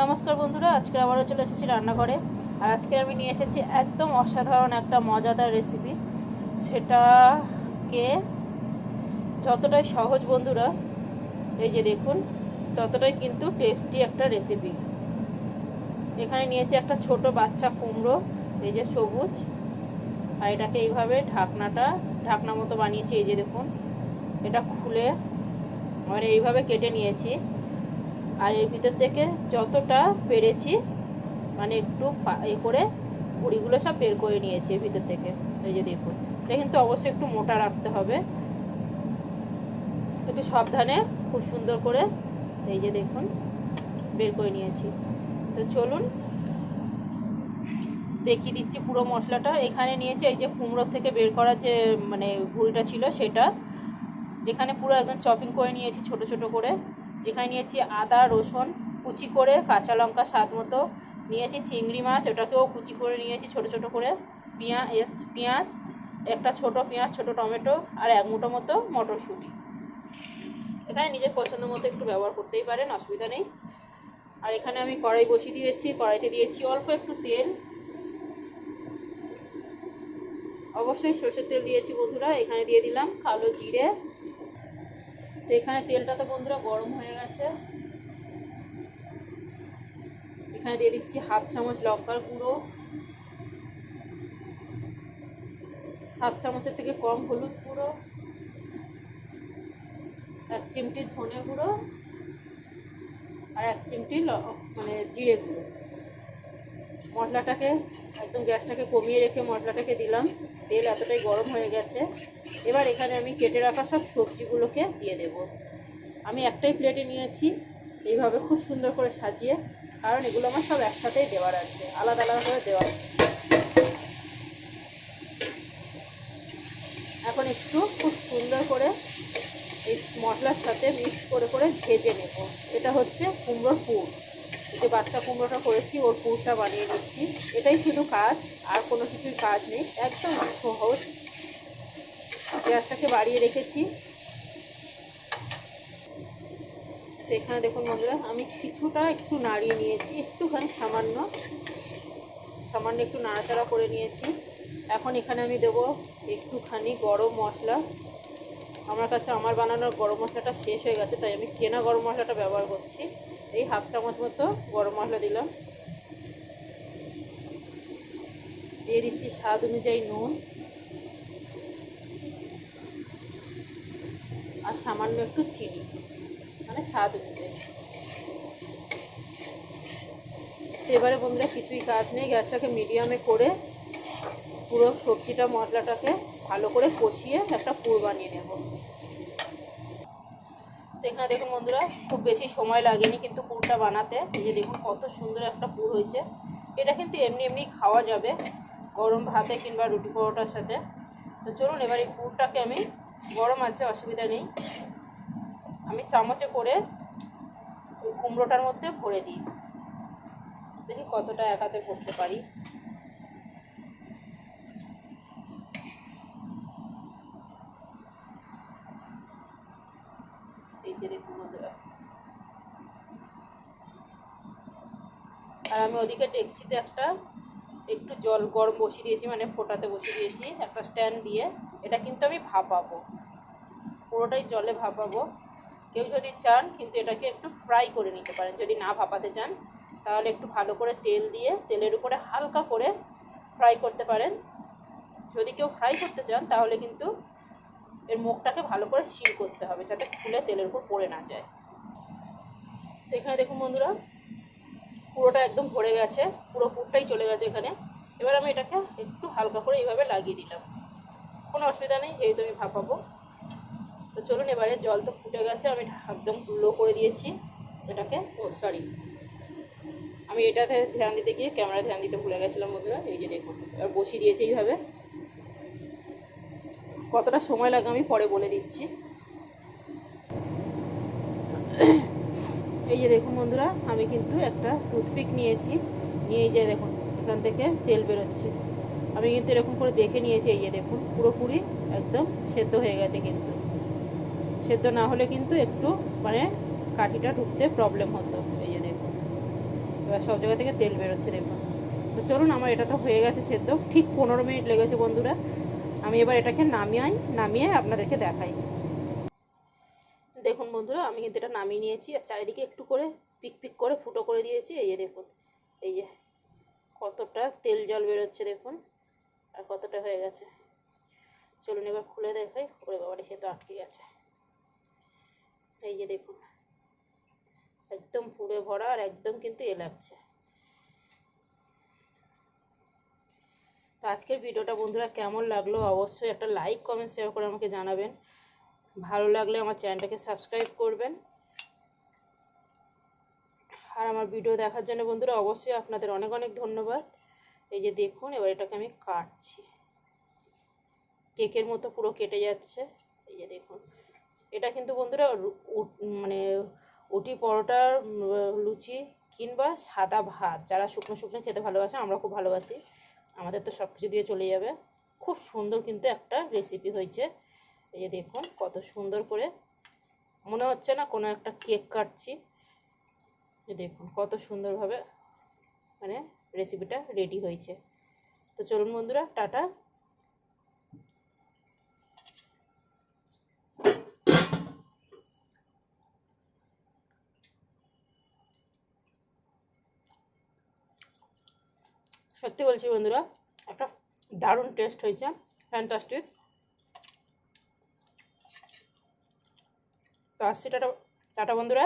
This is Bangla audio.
নমস্কার বন্ধুরা, আজকে আবারও চলে এসেছি রান্নাঘরে। আর আজকে আমি নিয়ে এসেছি একদম অসাধারণ একটা মজাদার রেসিপি। সেটাকে যতটাই সহজ বন্ধুরা, এই যে দেখুন, ততটাই কিন্তু টেস্টি একটা রেসিপি। এখানে নিয়েছি একটা ছোট বাচ্চা কুমড়ো, এই যে সবুজ। আর এটাকে এইভাবে ঢাকনা মতো বানিয়েছি, এই যে দেখুন। এটা খুলে মানে এইভাবে কেটে নিয়েছি। আর এর ভিতর থেকে যতটা পেরেছি মানে একটু এ করে বড়িগুলো সব বের করে নিয়েছি এর ভিতর থেকে। এই যে দেখুন, এটা কিন্তু অবশ্যই একটু মোটা রাখতে হবে, একটু সাবধানে খুব সুন্দর করে এই যে দেখুন বের করে নিয়েছি। তো চলুন দেখিয়ে দিচ্ছি পুরো মশলাটা। এখানে নিয়েছি এই যে কুমড়ো থেকে বের করা যে মানে বড়িটা ছিল সেটা, এখানে পুরো একদম চপিং করে নিয়েছি ছোট ছোট করে। এখানে নিয়েছি আদা রসুন কুচি করে, কাঁচা লঙ্কা স্বাদ মতো, নিয়েছি চিংড়ি মাছ, ওটাকেও কুচি করে নিয়েছি ছোট ছোট করে, পেঁয়াজ একটা ছোট পেঁয়াজ, ছোট টমেটো, আর এক মুঠো মতো মটরশুঁটি। এখানে নিজের পছন্দ মতো একটু ব্যবহার করতেই পারেন, অসুবিধা নেই। আর এখানে আমি কড়াই বসিয়ে দিয়েছি, কড়াইতে দিয়েছি অল্প একটু তেল, অবশ্যই সর্ষের তেল দিয়েছি বন্ধুরা। এখানে দিয়ে দিলাম কালো জিরে। তো এখানে তেলটা তো বন্ধুরা গরম হয়ে গেছে। এখানে দিয়ে দিচ্ছি হাফ চামচ লঙ্কার গুঁড়ো, হাফ চামচের থেকে কম হলুদ গুঁড়ো, এক চিমটি ধনে গুঁড়ো, আর এক চিমটি মানে জিরে গুঁড়ো। মশলাটাকে একদম গ্যাসটাকে কমিয়ে রেখে মশলাটাকে দিলাম। তেল এতটাই গরম হয়ে গেছে। এবার এখানে আমি কেটে রাখা সব সবজিগুলোকে দিয়ে দেব। আমি একটাই প্লেটে নিয়েছি, এইভাবে খুব সুন্দর করে সাজিয়ে, কারণ এগুলো আমার সব একসাথেই দেওয়ার আছে, আলাদা আলাদা করে দেওয়ার। এখন একটু খুব সুন্দর করে এই মশলার সাথে মিক্স করে করে ভেজে নেব। এটা হচ্ছে কুমড়োর পুর, যে বাচ্চা কুমড়োটা করেছি ওর পুরটা বানিয়ে নিচ্ছি। এটাই শুধু কাজ, আর কোনো কিছুর কাজ নেই, একদম সহজ। গ্যাসটাকে বাড়িয়ে রেখেছি। এখানে দেখুন বন্ধুরা, আমি কিছুটা একটু নাড়িয়ে নিয়েছি, একটুখানি সামান্য একটু নাড়াচাড়া করে নিয়েছি। এখন এখানে আমি দেবো একটুখানি গরম মশলা। আমার কাছে আমার বানানোর গরম মশলাটা শেষ হয়ে গেছে, তাই আমি কেনা গরম মশলাটা ব্যবহার করছি। এই হাফ চামচ মতো গরম মশলা দিলাম। দিয়ে দিচ্ছি স্বাদ অনুযায়ী নুন, আর সামান্য একটু চিনি, মানে স্বাদ অনুযায়ী। এবারে বন্ধুরা কিছুই কাজ নেই, গ্যাসটাকে মিডিয়ামে করে পুরো সবজিটা মশলাটাকে ভালো করে কষিয়ে একটা পুর বানিয়ে নেব। এখানে দেখুন বন্ধুরা, খুব বেশি সময় লাগেনি কিন্তু পুরটা বানাতে। এই যে দেখুন কত সুন্দর একটা পুর হয়েছে। এটা কিন্তু এমনি এমনি খাওয়া যাবে গরম ভাতে কিংবা রুটি পরোটার সাথে। তো চলুন এবার এই পুরটাকে আমি, গরম আছে অসুবিধা নেই, আমি চামচে করে ওই কুমড়োটার মধ্যে ভরে দিই। দেখি কতটা এক হাতে করতে পারি। এই যে দেখুন বন্ধুরা, আর আমি ওদিকে ডেকচিতে একটু জল গরম বসিয়ে দিয়েছি, মানে ফোটাতে বসিয়ে দিয়েছি একটা স্ট্যান্ড দিয়ে। এটা কিন্তু আমি ভাপাবো, পুরোটাই জলে ভাপাবো। কেউ যদি চান কিন্তু এটাকে একটু ফ্রাই করে নিতে পারেন, যদি না ভাপাতে চান তাহলে একটু ভালো করে তেল দিয়ে তেলের উপরে হালকা করে ফ্রাই করতে পারেন। যদি কেউ ফ্রাই করতে চান তাহলে কিন্তু এর মুখটাকে ভালো করে সিল করতে হবে, যাতে খুলে তেলের উপর পড়ে না যায়। তো এখানে দেখুন বন্ধুরা, পুরোটা একদম ভরে গেছে, পুরো পুরটাই চলে গেছে এখানে। এবার আমি এটাকে একটু হালকা করে এইভাবে লাগিয়ে দিলাম, কোনো অসুবিধা নেই যেহেতু আমি ভাপাবো। তো চলুন এবারে, জল তো ফুটে গেছে, আমি একদম লো করে দিয়েছি এটাকে। আমি এটাতে ধ্যান দিতে গিয়ে ক্যামেরা ধ্যান দিতে ভুলে গেছিলাম বন্ধুরা। এই যে দেখুন, এবার বসিয়ে দিয়েছি এইভাবে। কতটা সময় লাগে আমি পরে বলে দিচ্ছি। এই যে দেখুন বন্ধুরা, আমি কিন্তু একটা টুথপিক নিয়েছি, নিয়ে যে দেখুন এখান থেকে তেল বেরোচ্ছে। আমি কিন্তু এরকম করে দেখে নিয়েছি। এই যে দেখুন পুরোপুরি একদম সেদ্ধ হয়ে গেছে, কিন্তু সেদ্ধ না হলে কিন্তু একটু মানে কাঠিটা ঢুকতে প্রবলেম হতো। এই যে দেখুন এবার সব জায়গা থেকে তেল বেরোচ্ছে দেখুন। তো চলুন, আমার এটা তো হয়ে গেছে সেদ্ধ, ঠিক 15 মিনিট লেগেছে বন্ধুরা। আমি এবার এটাকে নামিয়ে আপনাদেরকে দেখাই। দেখুন বন্ধুরা, আমি কিন্তু এটা নামিয়ে নিয়েছি, আর চারিদিকে একটু করে পিক পিক করে ফুটো করে দিয়েছি। এই যে দেখুন, এই যে কতটা তেল জল বেরোচ্ছে দেখুন, আর কতটা হয়ে গেছে। চলুন এবার খুলে দেখাই। ওরে বাবা, রেখে তো আটকে গেছে। এই যে দেখুন, একদম পুরে ভরা, আর একদম কিন্তু লাগছে। তো আজকের ভিডিওটা বন্ধুরা কেমন লাগলো অবশ্যই একটা লাইক কমেন্ট শেয়ার করে আমাকে জানাবেন। ভালো লাগলে আমার চ্যানেলটাকে সাবস্ক্রাইব করবেন। আর আমার ভিডিও দেখার জন্য বন্ধুরা অবশ্যই আপনাদের অনেক অনেক ধন্যবাদ। এই যে দেখুন, এবার এটাকে আমি কাটছি, কেকের মতো পুরো কেটে যাচ্ছে। এই যে দেখুন, এটা কিন্তু বন্ধুরা মানে উটি পরোটা, লুচি কিংবা সাদা ভাত, যারা শুকনো শুকনো খেতে ভালোবাসে, আমরা খুব ভালোবাসি, আমাদের তো সব কিছু দিয়ে চলে যাবে। খুব সুন্দর কিন্তু একটা রেসিপি হয়েছে। এই যে দেখুন, কত সুন্দর করে, মনে হচ্ছে না কোনো একটা কেক কাটছি। দেখুন কত সুন্দরভাবে মানে রেসিপিটা রেডি হয়েছে। তো চলুন বন্ধুরা, টাটা। সত্যি বলছি বন্ধুরা, একটা দারুণ টেস্ট হয়েছে, ফ্যান্টাস্টিক। তো আসছি, টাটা টাটা বন্ধুরা।